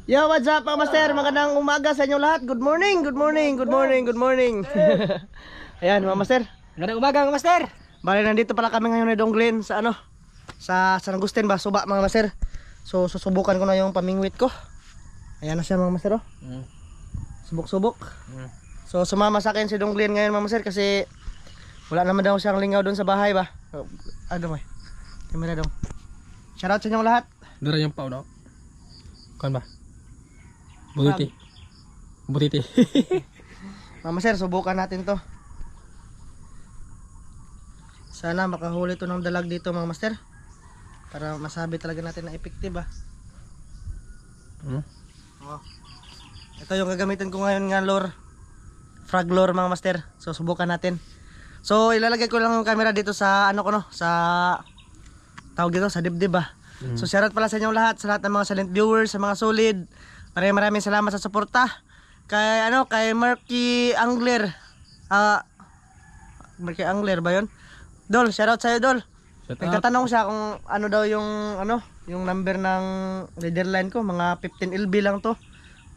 Yo, what's up mga master? Magandang umaga sa inyo lahat. Good morning, good morning, good morning, good morning. Ayan mga master. Magandang umaga mga master. Bali nandito pala kami ngayon ni Dong Glenn sa ano? Sa San Agustin ba? Suba mga master. So susubukan ko na yung pamingwit ko. Ayan na siya mga master oh. Subok-subok. So sumama sa akin si Dong Glenn ngayon mga master kasi wala naman daw siyang lingaw doon sa bahay ba? Ano may? Kamera dong. Shoutout sa inyong lahat. Dara yung pao daw. Kuan ba? Butiti. Butiti. Mga master, subukan natin to. Sana makahuli to ng dalag dito mga master. Para masabi talaga natin na effective ah. Oh. Ito yung gagamitin ko ngayon nga lure. Frog lure mga master. So subukan natin. So ilalagay ko lang yung camera dito sa ano ko no, sa tawag dito sa dibdib ah. So shoutout pala sa inyong lahat, sa lahat ng mga silent viewers, sa mga solid. Maraming salamat sa suporta. Kay ano, kay Marky Angler. Marky Angler ba 'yon? Dol, shoutout sa iyo Dol. Nagtatanong siya kung ano daw yung ano, yung number ng leader line ko, mga 15 LB lang to.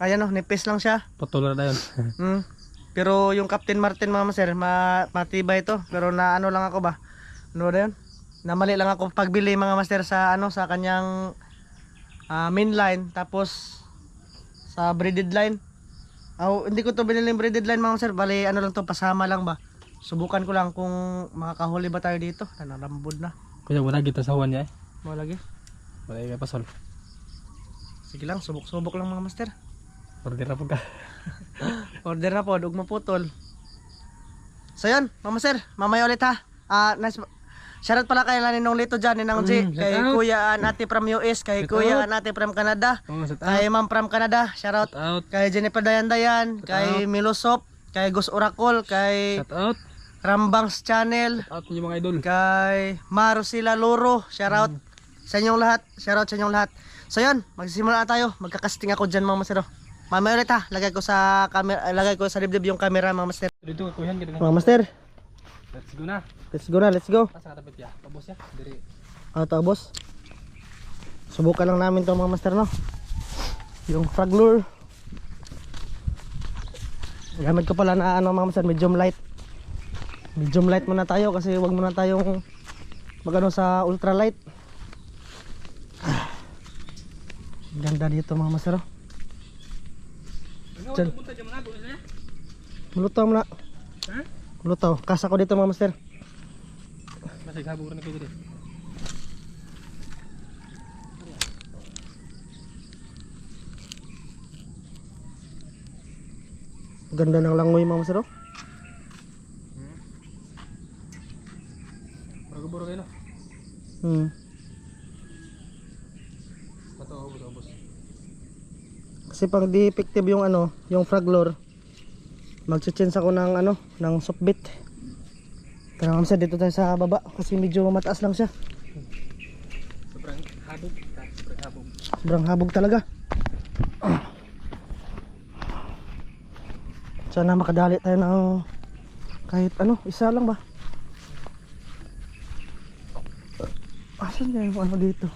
Ayan oh, nipis lang siya. Patuloy na 'yon. Pero yung Captain Martin mga master, matibay ito. Pero na ano lang ako ba? Ano ba 'yon? Namali lang ako pagbili mga master sa ano, sa kanyang main line, tapos sa braided line. Hindi ko to binili yung braided line mga master, bali ano lang to, pasama lang ba. Subukan ko lang kung makakahuli ba tayo dito. Nanarambod na. Kuya wala kita sa huwan niya eh. Mo lagi. Wala kay pasol. Sige lang, subok-subok lang mga master. Order na po ka. Order na po, ug maputol. So yun, mga master, mamaya ulit ha. Nice. Shoutout pala kay Ninong Lito dyan, Ninang G, kay Kuya Ate from US, kay Kuya Ate from Canada, kay Ma'am from Canada, shoutout. Kay Jennifer Dayan, kay Milosop, kay Gus Oracle, kay Shoutout. Rambangs Channel, Shoutout niyo mga idol. kay Marusila Loro, shoutout sa inyong lahat, shoutout sa inyong lahat. So yun, magsisimula na tayo, magkakasting ako dyan mga master. Mamaya ulit ha, lagay ko sa camera, lagay ko sa dibdib yung camera mga master. Dito kuyan kita. Mga master, Let's go na. let's go na, let's go. Asa ka tapit ya? Pabos ya. Diri. Ito boss. Subukan lang namin to mga master no. Yung frog lure. Gamit ko pala na ano mga master, medium light. Medium light muna tayo kasi wag muna tayong magano sa ultra light. Ganda dito mga master. Diyan. Mulutaw mo na. Ha? Mulutaw. Kasa ko dito mga master. Masig sabog rin ko dito. Ganda ng langoy mga master. Buro kayo no. Pato ubos. Kasi pag di effective yung ano, yung frog lure, magche-change ako ng ano, ng soft bait. Tara mamsa dito tayo sa baba kasi medyo mataas lang siya. Sobrang habog. Sobrang habog. Sobrang habog talaga. Sana makadali tayo ng kahit ano, isa lang ba? Asan na yung ano dito?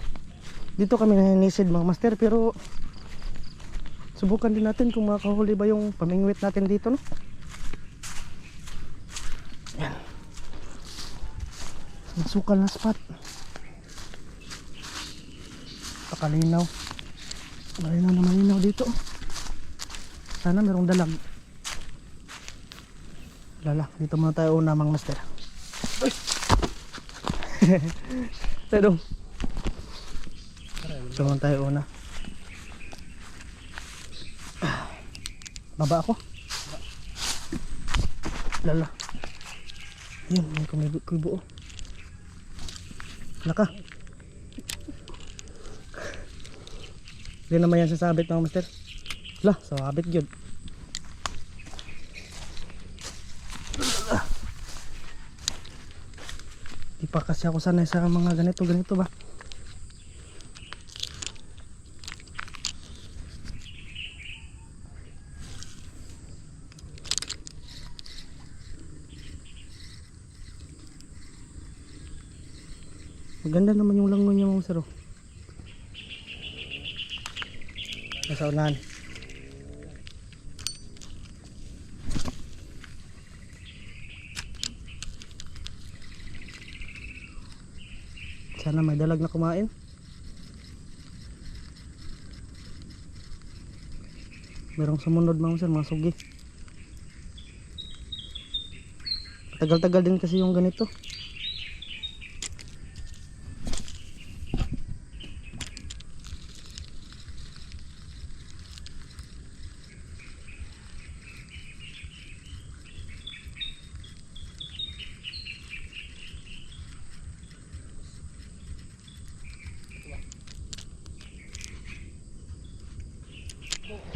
Dito kami naninisid mga master, pero subukan din natin kung makahuli ba yung pamingwit natin dito no? Yan. Masukal na spot. Pakalinaw. Malinaw na malinaw dito. Sana merong dalag. Lala, dito muna tayo una mga master. Tayo dong. Dito muna tayo una. Baba ako. Lala. Yan, may kumibo. Laka. Hindi naman yan sasabit mga master. Lah, sasabit yun. Di pa kasi ako sanay sa mga ganito ba. Maganda naman yung langoy niya mga sir. Nasa unahan. Sana may dalag na kumain. Merong sumunod mga sir, mga sugi. Tagal-tagal din kasi yung ganito.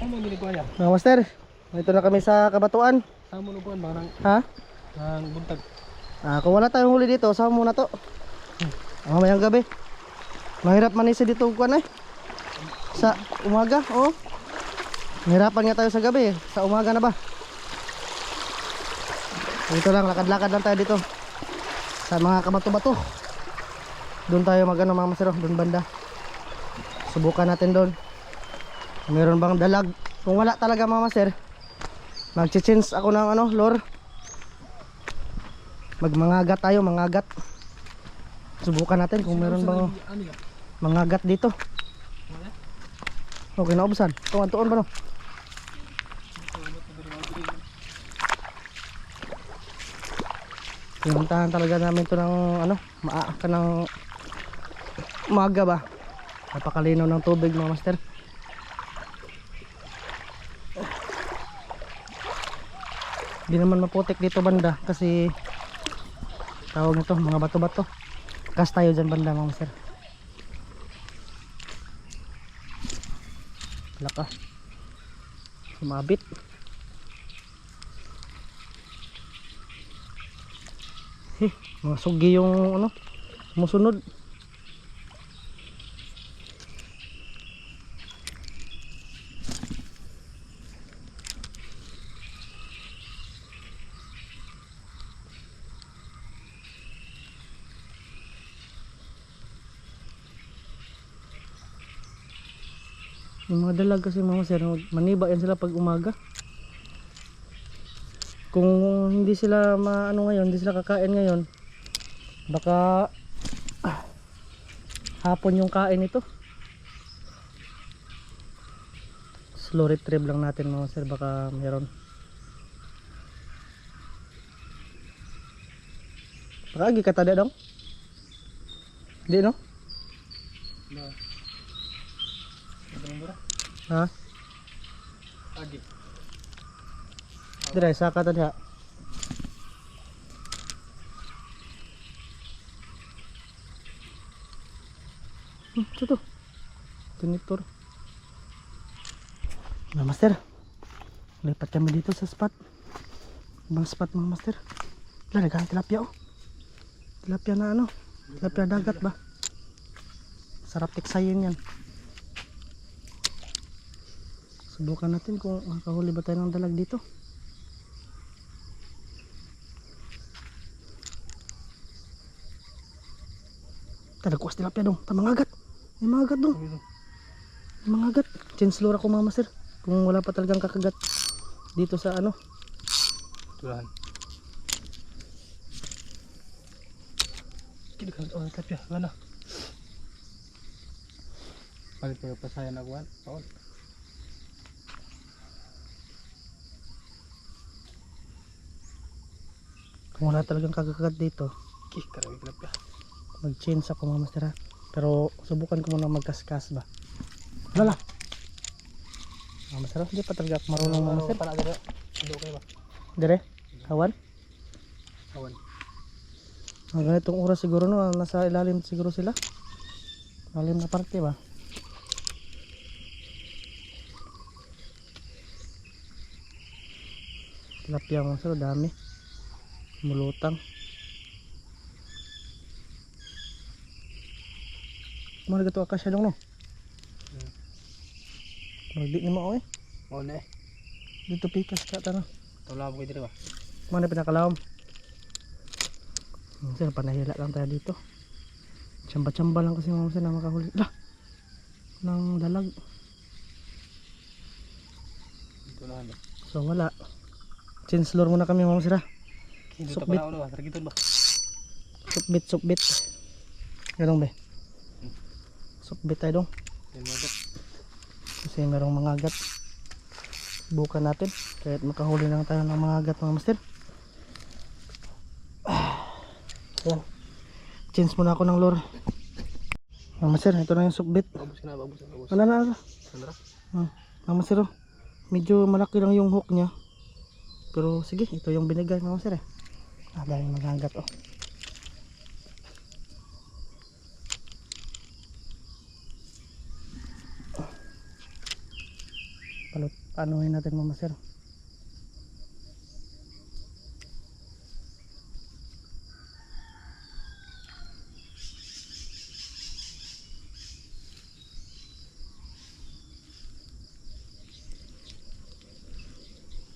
Saan mo ginagawa ya? Mga master, dito na kami sa Kabatuan. Saan mo nukuan ba nang Ha? buntag? Kung wala tayong huli dito, sama muna to. Mamayang gabi. Mahirap man isa dito kuan eh. Sa umaga, oh. Mahirapan nga tayo sa gabi eh. Sa umaga na ba? Dito lang, lakad-lakad lang tayo dito. Sa mga kabato-bato. Doon tayo magano mga masero, doon banda. Subukan natin doon. Meron bang dalag? Kung wala talaga mga master, mag-change ako ng ano, lure. Magmangagat tayo, mangagat. Subukan natin kung meron bang mangagat dito. Okay, naubusan. Tuon ba no? Pinuntahan talaga namin to ng ano, maaka ng umaga ba. Napakalinaw ng tubig mga master. Di naman maputik dito banda kasi tawag nito mga bato-bato. Kas tayo dyan banda mga master. Laka sumabit. Mga sugi yung ano sumusunod. Yung mga dalag kasi mga sir, maniba yan sila pag umaga. Kung hindi sila maano ngayon, hindi sila kakain ngayon, baka hapon yung kain ito. Slow retrieve lang natin mga sir, baka meron. Baka agi katada dong? Hindi no? Ha? Agi. Dire sa katada. Ito. Tinitor. Mga master, lipat kami dito sa spot. Ibang spot mga master. Wala, nagkain tilapia oh. Tilapia na ano, tilapia dagat ba? Sarap tiksayin yan. Subukan natin kung makahuli ba tayo ng dalag dito. Talagkuas tilapia dong, tamangagat. May mangagat dong. May mangagat. Change lure ako mga master. Kung wala pa talagang kakagat dito sa ano. Tuhan. Kini kan tilapia, mana? Palit ko pa saya nakuan. Paul. Kung wala talagang kakagat dito, Karawi tilapia. mag-change ako mga master ha. Pero subukan ko muna magkaskas ba. Wala. Mga master, hindi pa talaga ako marunong mga master. Para agad. Ando kayo ba? Dire, kawan. Awan. Mga ganitong oras siguro no, nasa ilalim siguro sila. Ilalim na parte ba. Tilapia mga master, dami. Mulutang. Mga gato akasya dong no. Magdi ni mo eh. Oh ne. Dito pikas ka tanah. Tolabo kayo dire ba? Mana pinakalawom. Sir, panahila lang tayo dito. Tsamba-tsamba lang kasi mga sir na makahuli. Lah! Nang dalag. Tunahan ba? So wala. Change lure muna kami mga masira. Dito Sukbit. pa na ulo. Tara gitod ba? Sukbit. Ganun ba? Sukbit tayo dong. Yan mga gat. Kasi merong mga agat. Bukan natin. Kahit makahuli lang tayo ng mga agat mga master. Yan. Change muna ako ng lure. Mga master, ito na yung sukbit. Babus na, babus. Ano na? Sandra? Mga master, oh. Medyo malaki lang yung hook niya. Pero sige, ito yung binigay mga master eh. Dahil mga agat oh. Anuhin natin mga master.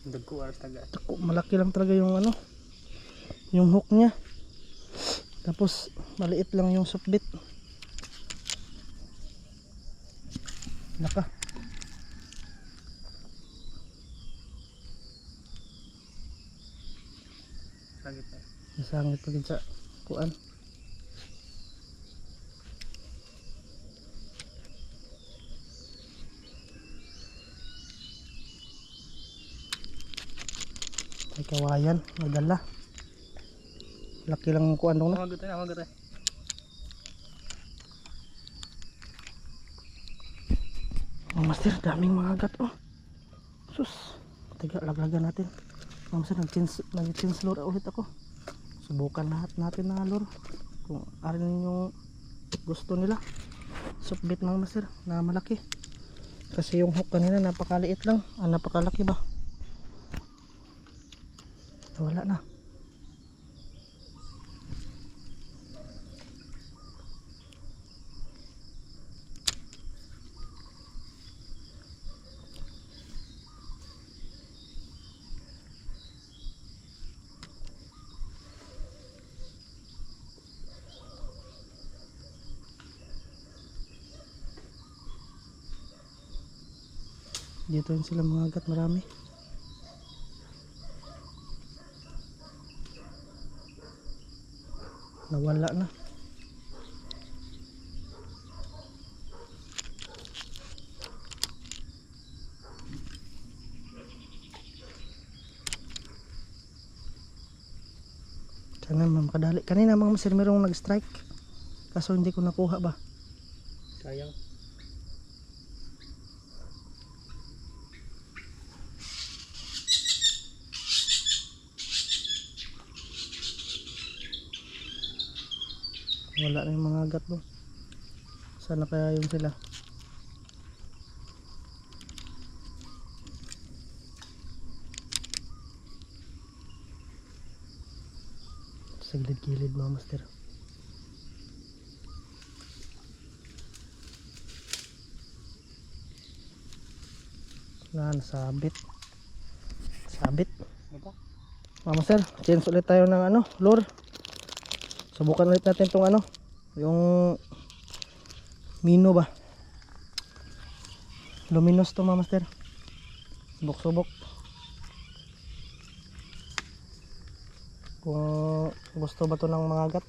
Dagko aras taga. Malaki lang talaga yung ano, yung hook niya. Tapos maliit lang yung sukbit. Naka. Sagit na. Nasangit pa din sa kuan. May kawayan, nagdala. Laki lang ang kuan dong na. Amagot tayo. Oh, master, daming mga agat oh. Sus, tiga laglagan natin. Oh, master, nag-change lure ulit ako. Subukan lahat natin na lure. Kung arin yung gusto nila. Sukbit mga master, na malaki. Kasi yung hook kanina napakaliit lang. Napakalaki ba? Wala na. Dito yun sila mga agat, marami. Nawala na. Sana makadali. Kanina mga master merong nag-strike. Kaso hindi ko nakuha ba. Sayang. Wala na yung mga agat mo. Sana kaya yun sila. Sa gilid-gilid mga master. Nasabit. Sabit. Ito? Mga master, change ulit tayo ng ano, lure. Subukan ulit natin tong ano, yung Mino ba? Luminous to mga master. Subok-subok. Kung gusto ba to ng mga agat.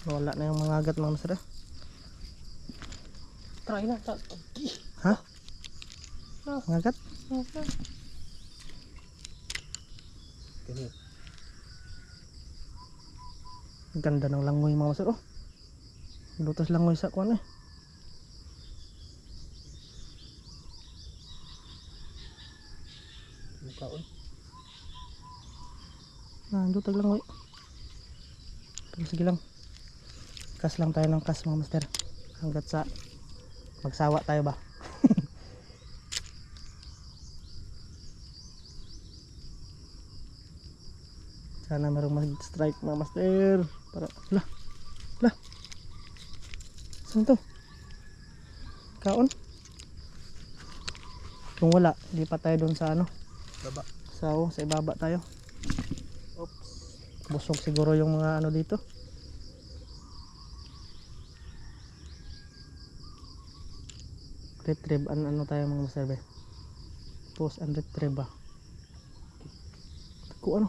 Wala na yung mga agat mga master. Try na. Ha? Mga agat? Ganyan. Ang ganda ng langoy mga master. Oh, lutas langoy sa kuwan eh. Mukhaon. Lutag langoy. Pero sige lang. Kas lang tayo ng kas mga master. Hanggat sa magsawa tayo ba. Sana merong mag-strike mga master. Para, lah. Saan to? Kaon? Kung wala, di pa tayo doon sa ano. Baba. Sa ibaba tayo. Oops. Busog siguro yung mga ano dito. Retrieve, ano tayo mga master be? Post and retrieve ba? Kung ano?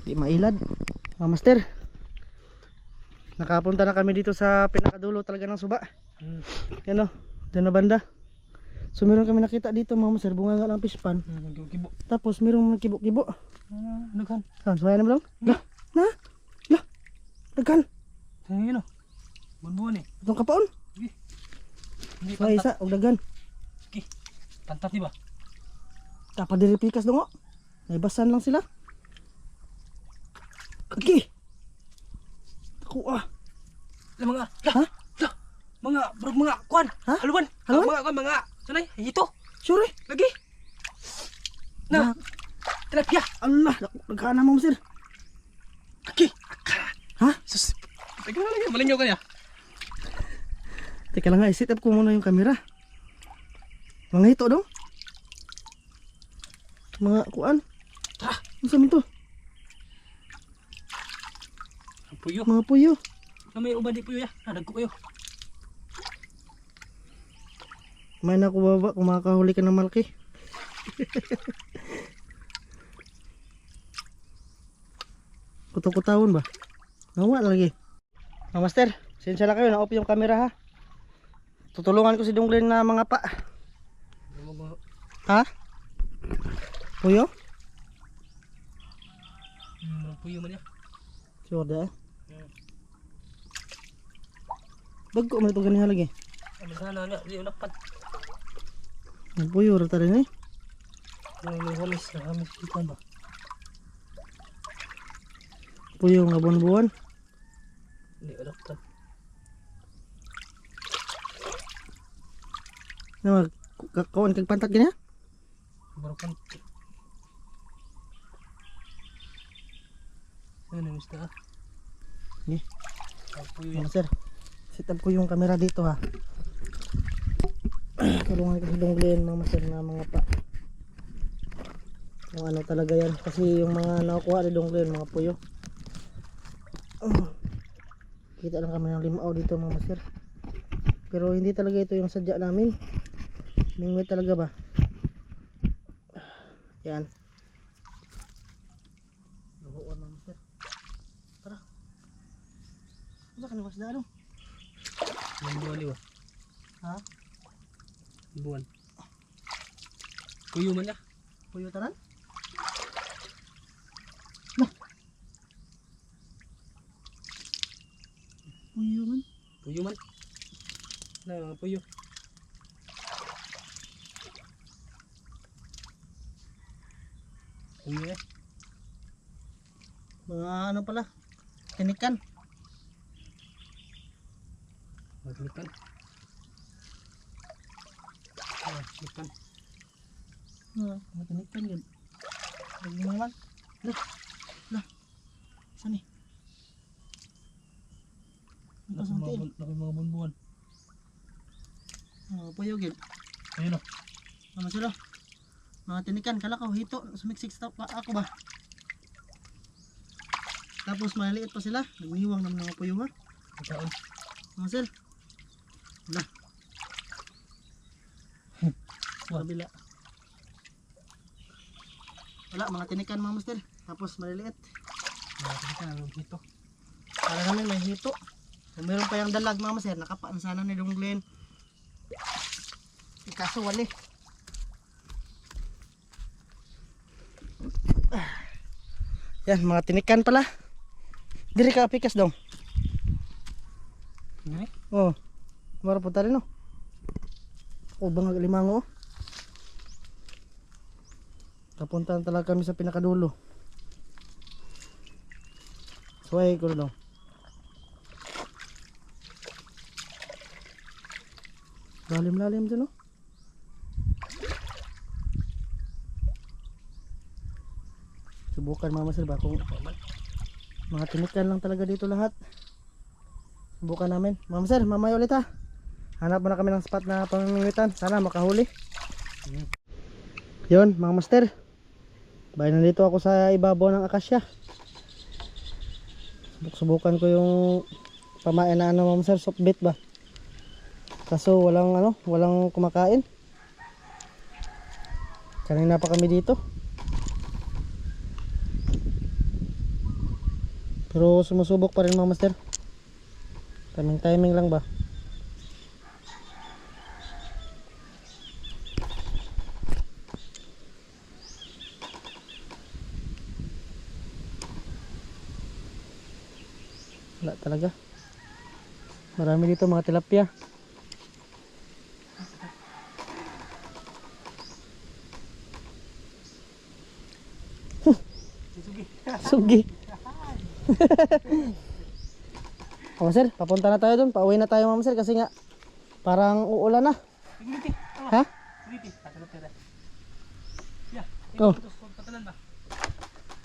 Di mailad mga master. Nakapunta na kami dito sa pinakadulo talaga ng suba. Yan o, dyan na banda. So meron kami nakita dito mga master, bunga nga lang fish pan. Kibo. Tapos merong kibo-kibo. Naghan. Saan, suwaya na ba lang? Lah, daghan. Saan yun o? Bunbuan eh. Itong kapaon. Hindi Suwaya pantat. isa, og daghan. Okay. Pantat di ba? Dapat diri pikas dong o. Naibasan lang sila. Okay. Ako Mga. Ha? Mga. Bro, mga. Kuan. Ha? Haluan. Haluan? Mga. Mga. Sanay. Hito. Sure eh. Lagi. Na. Tilapia. Allah, nagkaan na mga master. Lagi. Ha? Sus. Teka lang yan. Malingaw ka niya. Teka lang nga, i-set up ko muna yung camera. Mga hito dong. Mga kuan. Ano sa to? Puyo. Mga puyo. May uban di puyo ya. Nadagko kayo. May na ko baba kung makakahuli ka ng malaki. Kuto-kutawon ba? Nawa lagi. Mga master, sensya na kayo, na-off yung camera ha. Tutulungan ko si Dunglin na mga pa. Ha? Puyo? Puyo man ya. Sure da. Bagko man ito ganihan lagi. Ano sana na. Di ulakpat. Ang puyo rata rin eh. May hamis na. Hamis kita ba? Puyo nga buwan-buwan. Di ulakpat. Na kawan kag pantat gani ha? Barukan. Ano gusto ka? Ni. Puyo Mga yan. sir, set up ko yung camera dito ha. Tulungan ko si Dunglin mga master na mga pa. Kung ano talaga yan. Kasi yung mga nakukuha ni Dunglin, mga puyo. Kita lang kami ng limao dito mga master. Pero hindi talaga ito yung sadya namin. Mingwit talaga ba? Yan. Luhuan mga master. Tara. Ano ka nawas na ano? Yung buwan liwa. Ha? Buwan. Puyo man ya. Puyo tanan? Puyo man. Puyo man. Na mga puyo. Puyo eh. Mga ano pala? Tinikan. Maglipan. Lipan. Mga tinikan yun. Lagi mo naman. Lah. Saan eh? Ito sa tail. Laki mga bunbuan. Puyo gid. Ayun o. Ano sila? Mga tinikan. Kala ko hito. Sumiksik sa pa ako ba? Tapos maliliit pa sila. Nagniwang naman ng mga puyo ha. Itaon. Mga sir. Lah. Kabila. Wala, mga tinikan mga master. Tapos maliliit. Nakakita ka na hito. Para namin may hito. Kung meron pa yung dalag mga master, nakapaan sana ni Dunglin. Kaso wali. Yan, mga tinikan pala. Diri ka pikas dong. Gini? Oh. Mara po tali no. O bangag limango. Kapuntahan talaga kami sa pinakadulo. Suway ko dong. Lalim-lalim dyan oh. Subukan mga master ba kung mga tinikan lang talaga dito lahat. Subukan namin. Mga master, mamaya ulit ha. Hanap muna kami ng spot na pamimingwitan. Sana makahuli. Yun mga master. Bye, nandito ako sa ibabaw ng akasya. Subukan ko yung pamain na ano, Ma'am Sir, soft bait ba? Kaso walang kumakain. Kanina pa kami dito. Pero sumusubok pa rin mga master. Timing lang ba? Wala talaga. Marami dito mga tilapia. Sugi. Oh, sir, papunta na tayo doon. Pauwi na tayo, Ma'am Sir, kasi nga parang uulan na. Ha? Oh.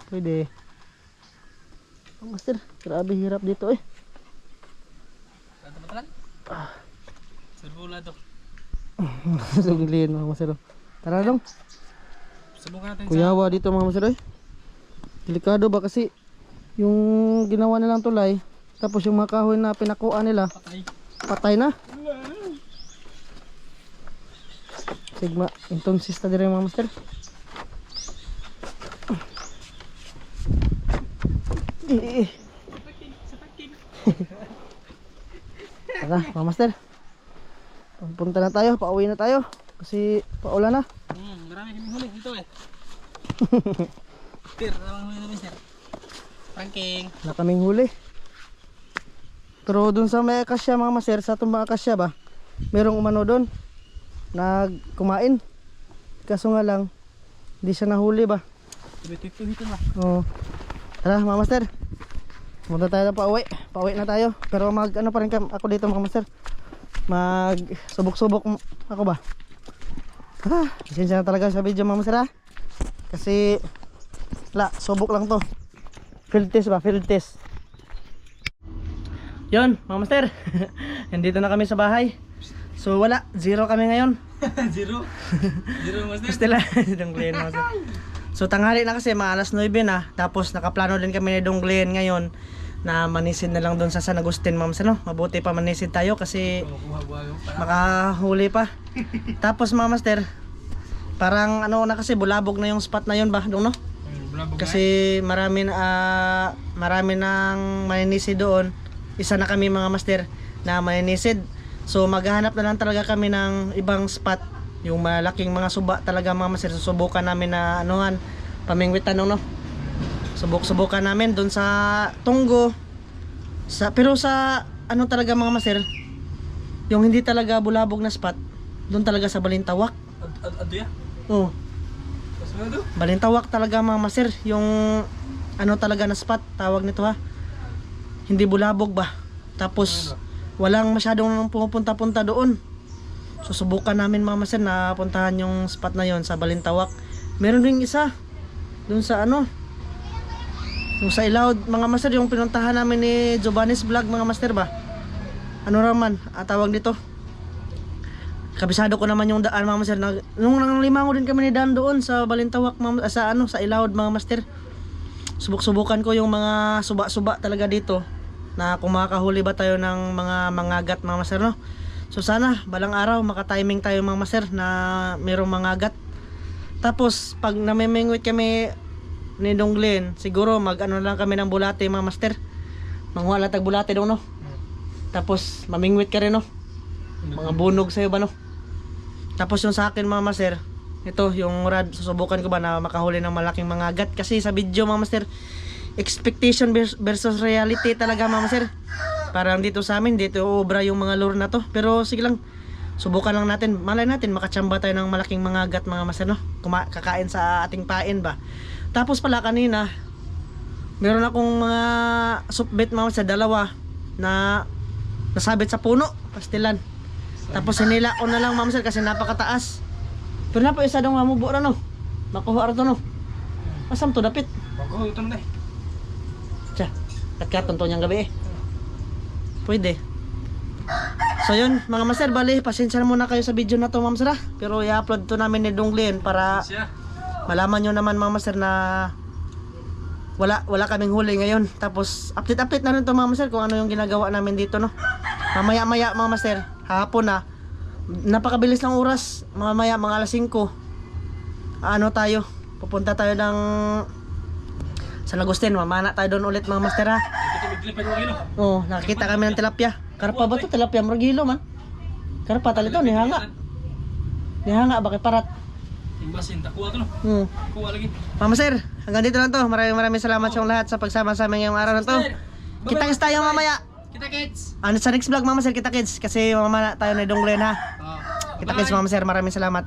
Pwede. Oh, Master, grabe hirap dito eh. Serbula to. Sugliin mga Master. Tara dong. Subukan natin Kuyawa dito mga Master eh. Delikado ba kasi yung ginawa nilang tulay, tapos yung mga kahoy na pinakuan nila, patay na. Sigma, intong sista dire mga Master. Tara mga Master, punta na tayo, pauwi na tayo kasi paulan na. Marami kaming huli dito eh. Sir, marami huli namin sir. Ranking. Na kaming huli. Pero dun sa may akasya mga Master, sa tumbang akasya ba, merong umano dun nagkumain. Kaso nga lang hindi siya nahuli ba. Dito na. Oo. Tara mga Master, punta tayo na pauwi. Pauwi na tayo. Pero mag ano pa rin ako dito mga Master, mag subok-subok ako ba. Pasensya na talaga sa video mga Master ha. Kasi subok lang to. Field test ba? Field test. Yun mga Master. Nandito na kami sa bahay. So wala, zero kami ngayon. Zero master. Gusto lang Dong Glenn, Master. So tanghali na kasi, mga alas 9 na. Tapos nakaplano din kami ni Dong Glenn ngayon na manisid na lang doon sa San Agustin mga Master, no? Mabuti pa manisid tayo kasi makahuli pa. Tapos mga Master, parang ano na kasi, bulabog na yung spot na yun ba, dong no? Kasi marami nang maninisid doon. Isa na kami mga Master na maninisid. So maghahanap na lang talaga kami ng ibang spot, yung malaking mga suba talaga mga Master. Susubukan namin na anuhan, pamingwitan no. Subukan namin doon sa Tunggo. Pero sa ano talaga mga Master, yung hindi talaga bulabog na spot, doon talaga sa Balintawak. Ado ya? Oo. Balintawak talaga mga Master, yung ano talaga na spot, tawag nito ha. Hindi bulabog ba. Tapos walang masyadong pumupunta-punta doon. Susubukan namin mga Master na puntahan yung spot na yon sa Balintawak. Meron ring isa doon sa ano, yung sa Ilaud mga Master, yung pinuntahan namin ni Giovanni's Vlog mga Master ba. Ano raman tawag dito. Kabisado ko naman yung daan mga Master. Nung limango din kami ni Dan doon sa Balintawak sa ano, sa Ilaud mga Master. Subukan ko yung mga suba-suba talaga dito, na kung makakahuli ba tayo ng mga mangagat mga Master, no? So sana balang araw maka-timing tayo mga Master na mayroong mangagat. Tapos pag namimingwit kami ni Dong Glenn, siguro mag-ano lang kami ng bulate mga Master. Manghuha lang tag bulate daw, no? Tapos mamingwit ka rin, no? Mga bunog sa'yo ba, no? Tapos yung sa akin mga Master, ito yung rad, susubukan ko ba na makahuli ng malaking mangagat. Kasi sa video mga Master, expectation versus reality talaga mga Master. Parang dito sa amin, dito obra yung mga lure na to. Pero sige lang, subukan lang natin. Malay natin makachamba tayo ng malaking mangagat mga Master, no? Kakain sa ating pain ba. Tapos pala kanina, meron akong mga supbait mga Master, dalawa na nasabit sa puno, pastilan. Tapos hinila ko na lang mga Master kasi napakataas. Pero na po isa daw mamubo na, no? Makuha rin to, no? Asam to dapit? Bago ito na eh. Tiya, katkaton to niyang gabi eh. Pwede. So yun mga Master, bali pasensya na muna kayo sa video na to mga Master ha? Pero i-upload to namin ni Dong Glenn para malaman nyo naman mga master na wala kaming huli ngayon. Tapos update na rin to mga master kung ano yung ginagawa namin dito, no. Mamaya mga master, hapon na, napakabilis ng oras. Mamaya mga alas 5 ano tayo, pupunta tayo ng San Agustin. Mamana tayo doon ulit mga master, ha. Oh, nakakita kami ng tilapia. Karpa ba to? Tilapia morgilo man. Karpa talito ni hanga. Ni hanga ba kay parat? Imbasin, takuha to no. Kuha lagi. Mama sir, hanggang dito lang to. Maraming salamat sa lahat sa pagsama sa amin ngayong araw na to. Kita-kits tayo mamaya. Kita kids. Ano sa next vlog Mama sir, kita-kits kasi mamaya tayo na dunglen, ha. Kita-kits Mama sir, maraming salamat.